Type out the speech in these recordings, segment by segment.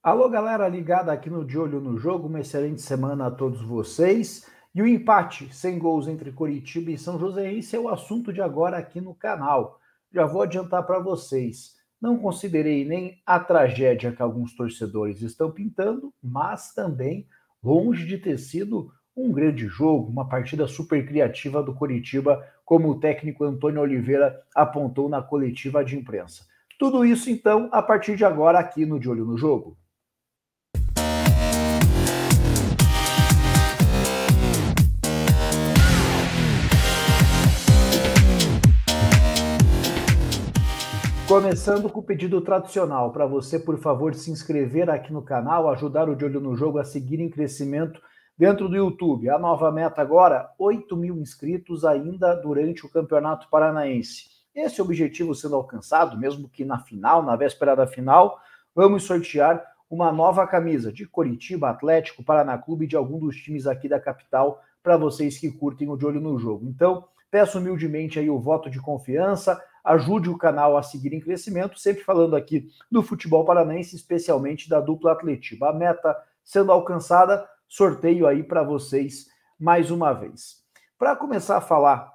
Alô, galera ligada aqui no De Olho no Jogo, uma excelente semana a todos vocês. E o empate sem gols entre Coritiba e São Joséense é o assunto de agora aqui no canal. Já vou adiantar para vocês. Não considerei nem a tragédia que alguns torcedores estão pintando, mas também longe de ter sido um grande jogo, uma partida super criativa do Coritiba, como o técnico Antônio Oliveira apontou na coletiva de imprensa. Tudo isso, então, a partir de agora aqui no De Olho no Jogo. Começando com o pedido tradicional, para você, por favor, se inscrever aqui no canal, ajudar o De Olho no Jogo a seguir em crescimento dentro do YouTube. A nova meta agora, 8.000 inscritos ainda durante o Campeonato Paranaense. Esse objetivo sendo alcançado, mesmo que na final, na véspera da final, vamos sortear uma nova camisa de Coritiba, Atlético, Paraná Clube e de algum dos times aqui da capital para vocês que curtem o De Olho no Jogo. Então, peço humildemente aí o voto de confiança, ajude o canal a seguir em crescimento, sempre falando aqui do futebol paranaense, especialmente da dupla Atletiba. A meta sendo alcançada, sorteio aí para vocês mais uma vez. Para começar a falar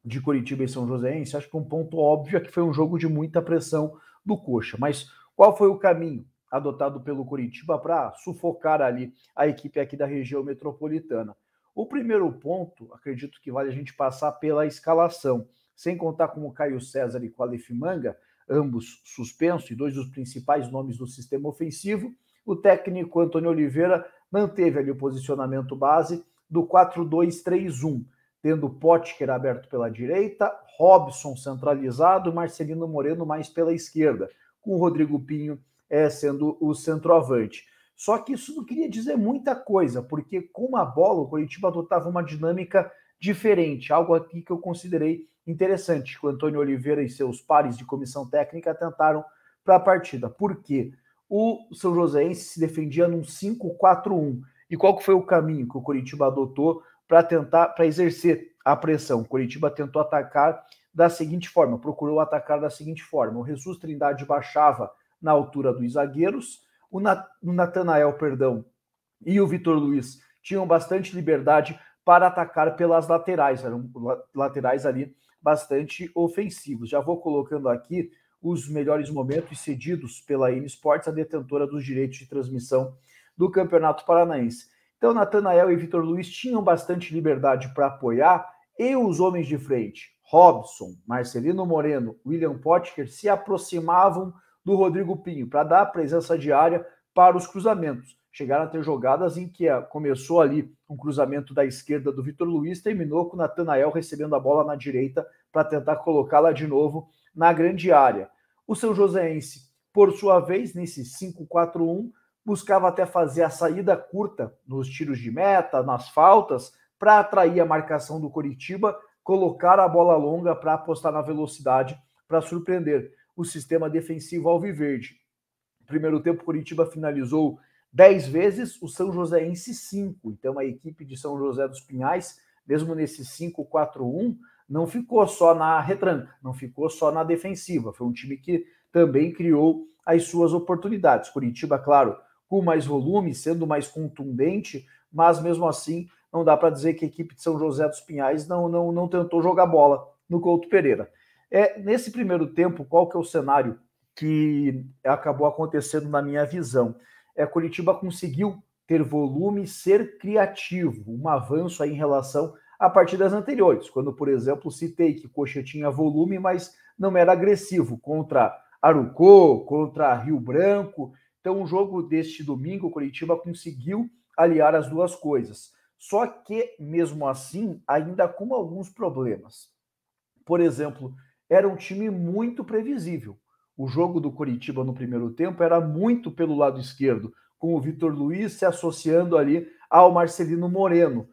de Coritiba e São Joséense, acho que um ponto óbvio é que foi um jogo de muita pressão do Coxa, mas qual foi o caminho adotado pelo Coritiba para sufocar ali a equipe aqui da região metropolitana? O primeiro ponto, acredito que vale a gente passar pela escalação, sem contar com o Caio César e com o Aleph Manga, ambos suspensos e dois dos principais nomes do sistema ofensivo. O técnico Antônio Oliveira manteve ali o posicionamento base do 4-2-3-1, tendo Potker aberto pela direita, Robson centralizado, Marcelino Moreno mais pela esquerda, com o Rodrigo Pinho sendo o centroavante. Só que isso não queria dizer muita coisa, porque com a bola o Coritiba adotava uma dinâmica diferente, algo aqui que eu considerei interessante, que o Antônio Oliveira e seus pares de comissão técnica tentaram para a partida. Por quê? O São Joséense se defendia num 5-4-1. E qual que foi o caminho que o Coritiba adotou para exercer a pressão? O Coritiba tentou atacar da seguinte forma, procurou atacar da seguinte forma. O Jesus Trindade baixava na altura dos zagueiros, o Natanael, e o Vitor Luiz tinham bastante liberdade para atacar pelas laterais, eram laterais ali bastante ofensivos. Já vou colocando aqui os melhores momentos cedidos pela N Sports, a detentora dos direitos de transmissão do Campeonato Paranaense. Então, Natanael e Vitor Luiz tinham bastante liberdade para apoiar, e os homens de frente, Robson, Marcelino Moreno, William Potker, se aproximavam do Rodrigo Pinho para dar presença diária para os cruzamentos. Chegaram a ter jogadas em que começou ali um cruzamento da esquerda do Vitor Luiz, terminou com o Natanael recebendo a bola na direita para tentar colocá-la de novo na grande área. O São Joséense, por sua vez, nesse 5-4-1, buscava até fazer a saída curta nos tiros de meta, nas faltas, para atrair a marcação do Coritiba, colocar a bola longa para apostar na velocidade, para surpreender o sistema defensivo alviverde. No primeiro tempo, o Coritiba finalizou 10 vezes, o São Joséense 5. Então, a equipe de São José dos Pinhais, mesmo nesse 5-4-1, não ficou só na retranca, não ficou só na defensiva. Foi um time que também criou as suas oportunidades. Coritiba, claro, com mais volume, sendo mais contundente, mas mesmo assim não dá para dizer que a equipe de São José dos Pinhais não tentou jogar bola no Couto Pereira. Nesse primeiro tempo, qual que é o cenário que acabou acontecendo na minha visão? Coritiba conseguiu ter volume, ser criativo, um avanço aí em relação a partidas anteriores, quando, por exemplo, citei que Coxa tinha volume, mas não era agressivo contra Arucó, contra Rio Branco. Então, o jogo deste domingo, o Coritiba conseguiu aliar as duas coisas. Só que, mesmo assim, ainda com alguns problemas. Por exemplo, era um time muito previsível. O jogo do Coritiba no primeiro tempo era muito pelo lado esquerdo, com o Vitor Luiz se associando ali ao Marcelino Moreno.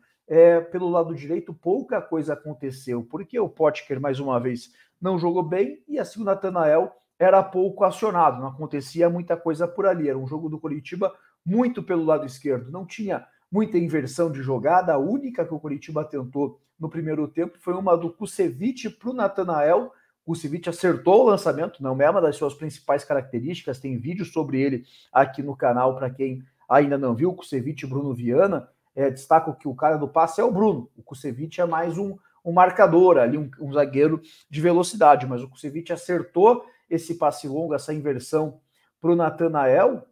Pelo lado direito, pouca coisa aconteceu, porque o Potker, mais uma vez, não jogou bem, e assim o Natanael era pouco acionado, não acontecia muita coisa por ali. Era um jogo do Coritiba muito pelo lado esquerdo, não tinha muita inversão de jogada. A única que o Coritiba tentou no primeiro tempo foi uma do Kusevich para o Natanael, Kusevich acertou o lançamento, não é uma das suas principais características, tem vídeo sobre ele aqui no canal para quem ainda não viu, Kusevich e Bruno Viana. Destaco que o cara do passe é o Bruno, o Kusevich é mais um marcador ali, um zagueiro de velocidade, mas o Kusevich acertou esse passe longo, essa inversão para o Nathanael,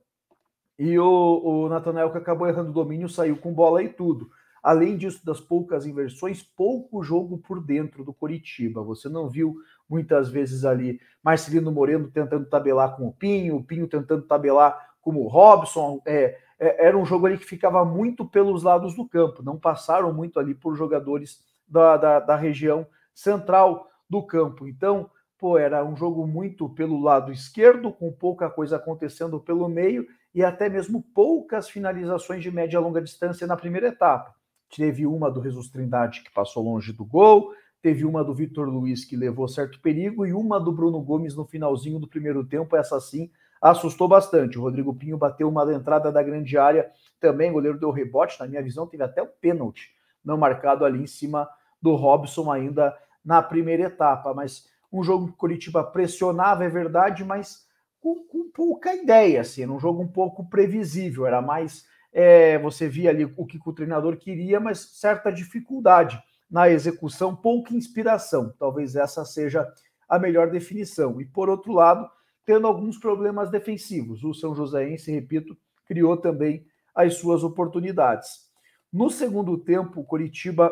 e o Nathanael, que acabou errando o domínio, saiu com bola e tudo. Além disso, das poucas inversões, pouco jogo por dentro do Coritiba. Você não viu muitas vezes ali Marcelino Moreno tentando tabelar com o Pinho tentando tabelar com o Robson. Era um jogo ali que ficava muito pelos lados do campo, não passaram muito ali por jogadores da região central do campo. Então, era um jogo muito pelo lado esquerdo, com pouca coisa acontecendo pelo meio e até mesmo poucas finalizações de média e longa distância na primeira etapa. Teve uma do Jesus Trindade que passou longe do gol, teve uma do Vitor Luiz que levou certo perigo e uma do Bruno Gomes no finalzinho do primeiro tempo, essa sim assustou bastante. O Rodrigo Pinho bateu uma da entrada da grande área, também o goleiro deu rebote, na minha visão teve até o pênalti não marcado ali em cima do Robson ainda na primeira etapa, mas um jogo que o Coritiba pressionava, é verdade, mas com pouca ideia, assim, era um jogo um pouco previsível, era mais, você via ali o que o treinador queria, mas certa dificuldade na execução, pouca inspiração, talvez essa seja a melhor definição. E por outro lado, tendo alguns problemas defensivos, o São Joséense, repito, criou também as suas oportunidades. No segundo tempo, o Coritiba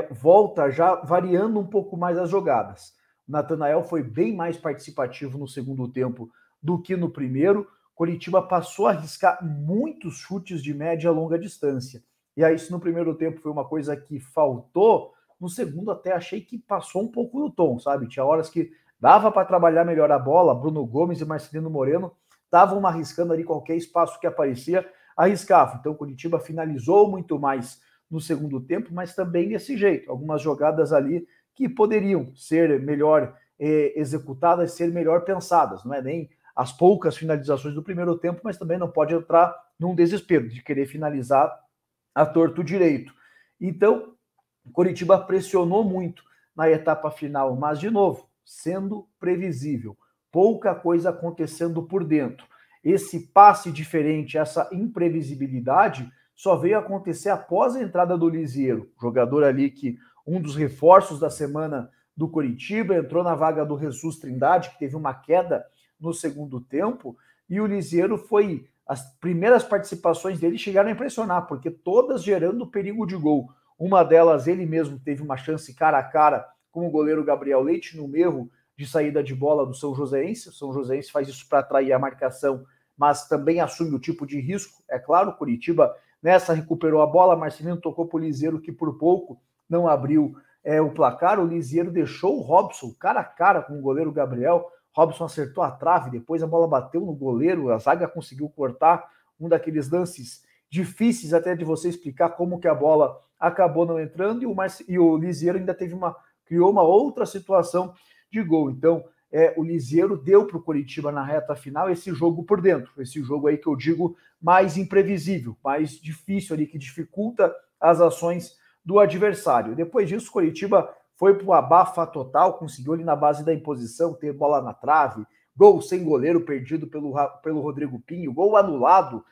volta já variando um pouco mais as jogadas. O Nathanael foi bem mais participativo no segundo tempo do que no primeiro. Coritiba passou a arriscar muitos chutes de média e longa distância. E aí, se no primeiro tempo foi uma coisa que faltou, no segundo até achei que passou um pouco no tom, sabe? Tinha horas que dava para trabalhar melhor a bola, Bruno Gomes e Marcelino Moreno estavam arriscando ali qualquer espaço que aparecia, arriscava. Então, Coritiba finalizou muito mais no segundo tempo, mas também desse jeito. Algumas jogadas ali que poderiam ser melhor executadas, ser melhor pensadas. Não é nem as poucas finalizações do primeiro tempo, mas também não pode entrar num desespero de querer finalizar a torto direito. Então, Coritiba pressionou muito na etapa final, mas, de novo, sendo previsível. Pouca coisa acontecendo por dentro. Esse passe diferente, essa imprevisibilidade, só veio acontecer após a entrada do Lisiero, jogador ali que um dos reforços da semana do Coritiba, entrou na vaga do Jesus Trindade, que teve uma queda no segundo tempo, e o Lisiero foi... As primeiras participações dele chegaram a impressionar, porque todas gerando perigo de gol. Uma delas, ele mesmo teve uma chance cara a cara com o goleiro Gabriel Leite, num erro de saída de bola do São Joséense. O São Joséense faz isso para atrair a marcação, mas também assume o tipo de risco. É claro, o Coritiba nessa recuperou a bola, Marcelino tocou para o Lisiero, que por pouco não abriu o placar. O Lisiero deixou o Robson cara a cara com o goleiro Gabriel. Robson acertou a trave, depois a bola bateu no goleiro, a zaga conseguiu cortar, um daqueles lances difíceis até de você explicar como que a bola acabou não entrando, e o Lisiero ainda criou uma outra situação de gol. Então, o Lisiero deu para o Coritiba na reta final esse jogo por dentro, esse jogo aí que eu digo mais imprevisível, mais difícil ali, que dificulta as ações do adversário. Depois disso, o Coritiba foi para o abafa total, conseguiu ali na base da imposição, ter bola na trave, gol sem goleiro perdido pelo Rodrigo Pinho, gol anulado.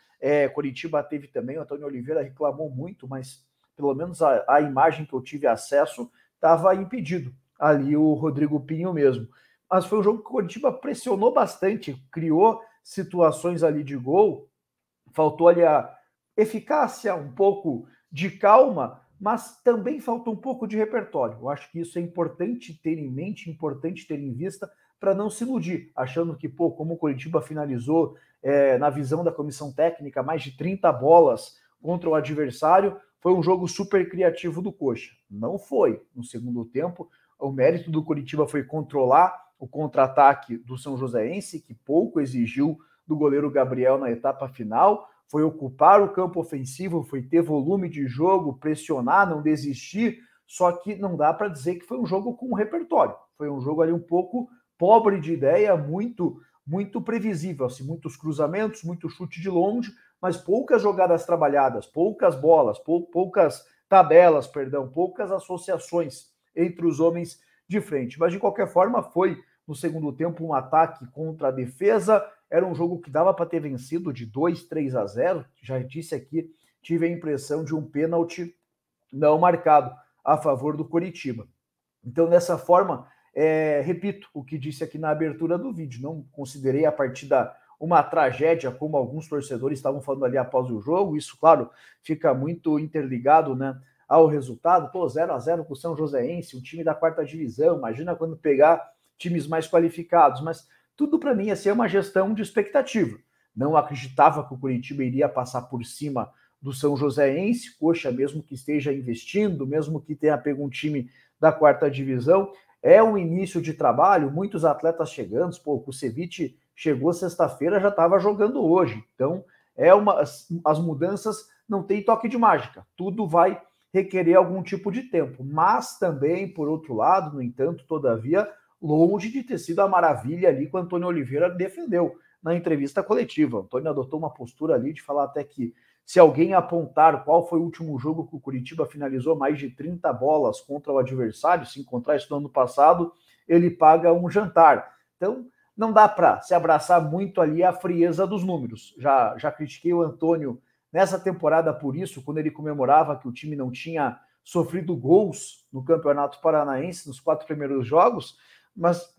Coritiba teve também, o Antônio Oliveira reclamou muito, mas pelo menos a imagem que eu tive acesso estava impedido ali o Rodrigo Pinho mesmo. Mas foi um jogo que o Coritiba pressionou bastante, criou situações ali de gol, faltou ali a eficácia, um pouco de calma, mas também faltou um pouco de repertório. Eu acho que isso é importante ter em mente, importante ter em vista, para não se iludir, achando que, como o Coritiba finalizou, na visão da comissão técnica, mais de 30 bolas contra o adversário, foi um jogo super criativo do Coxa. Não foi. No segundo tempo, o mérito do Coritiba foi controlar o contra-ataque do São Joséense, que pouco exigiu do goleiro Gabriel na etapa final, foi ocupar o campo ofensivo, foi ter volume de jogo, pressionar, não desistir, só que não dá para dizer que foi um jogo com repertório. Foi um jogo ali um pouco pobre de ideia, muito previsível, assim, muitos cruzamentos, muito chute de longe, mas poucas jogadas trabalhadas, poucas bolas, poucas tabelas, poucas associações entre os homens de frente. Mas, de qualquer forma, foi no segundo tempo um ataque contra a defesa. Era um jogo que dava para ter vencido de 2-3-0. Já disse aqui, tive a impressão de um pênalti não marcado a favor do Coritiba. Então, dessa forma, repito o que disse aqui na abertura do vídeo, não considerei a partida uma tragédia, como alguns torcedores estavam falando ali após o jogo. Isso, claro, fica muito interligado, né, ao resultado. 0-0 com o São Joséense, um time da 4ª divisão, imagina quando pegar times mais qualificados, mas tudo para mim ia ser uma gestão de expectativa. Não acreditava que o Coritiba iria passar por cima do São Joséense, poxa, mesmo que esteja investindo, mesmo que tenha pego um time da 4ª divisão, é um início de trabalho, muitos atletas chegando, o Kusevich chegou sexta-feira, já estava jogando hoje, então as mudanças não tem toque de mágica, tudo vai requerer algum tipo de tempo, mas também, por outro lado, no entanto, todavia, longe de ter sido a maravilha ali que o Antônio Oliveira defendeu na entrevista coletiva. O Antônio adotou uma postura ali de falar até que se alguém apontar qual foi o último jogo que o Coritiba finalizou mais de 30 bolas contra o adversário, se encontrar isso no ano passado, ele paga um jantar. Então, não dá para se abraçar muito ali a frieza dos números. Já critiquei o Antônio nessa temporada por isso, quando ele comemorava que o time não tinha sofrido gols no Campeonato Paranaense nos 4 primeiros jogos, mas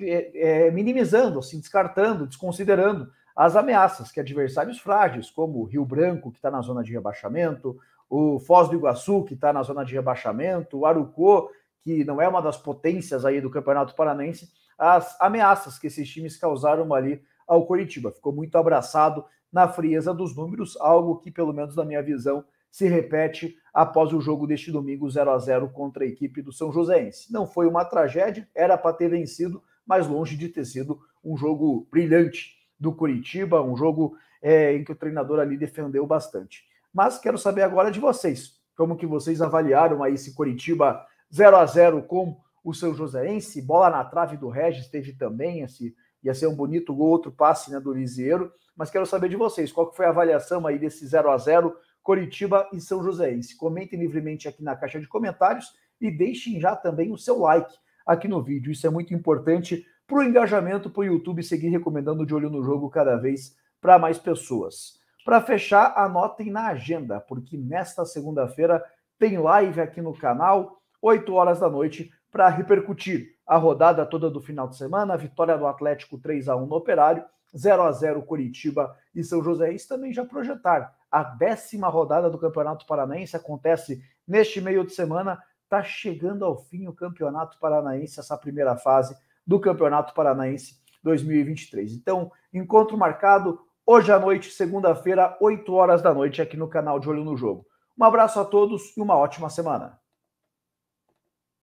minimizando, assim, descartando, desconsiderando as ameaças que adversários frágeis, como o Rio Branco, que está na zona de rebaixamento, o Foz do Iguaçu, que está na zona de rebaixamento, o Arucó, que não é uma das potências aí do Campeonato Paranaense, as ameaças que esses times causaram ali ao Coritiba. Ficou muito abraçado na frieza dos números, algo que, pelo menos na minha visão, se repete após o jogo deste domingo 0-0 contra a equipe do São Joséense. Não foi uma tragédia, era para ter vencido, mas longe de ter sido um jogo brilhante do Coritiba, um jogo em que o treinador ali defendeu bastante. Mas quero saber agora de vocês, como que vocês avaliaram aí esse Coritiba 0-0 com o São Joséense, bola na trave do Regis, teve também, ia ser um bonito gol, outro passe, né, do Lisieiro, mas quero saber de vocês, qual que foi a avaliação aí desse 0-0 Coritiba e São Joséense? Comentem livremente aqui na caixa de comentários e deixem já também o seu like aqui no vídeo, isso é muito importante para o engajamento, para o YouTube seguir recomendando De Olho no Jogo cada vez para mais pessoas. Para fechar, anotem na agenda, porque nesta segunda-feira tem live aqui no canal, 8 horas da noite, para repercutir a rodada toda do final de semana, a vitória do Atlético 3-1 no Operário, 0-0 Coritiba e São Joséense, também já projetar a 10ª rodada do Campeonato Paranaense, acontece neste meio de semana, está chegando ao fim o Campeonato Paranaense, essa primeira fase do Campeonato Paranaense 2023. Então, encontro marcado hoje à noite, segunda-feira, 8 horas da noite, aqui no canal De Olho no Jogo. Um abraço a todos e uma ótima semana.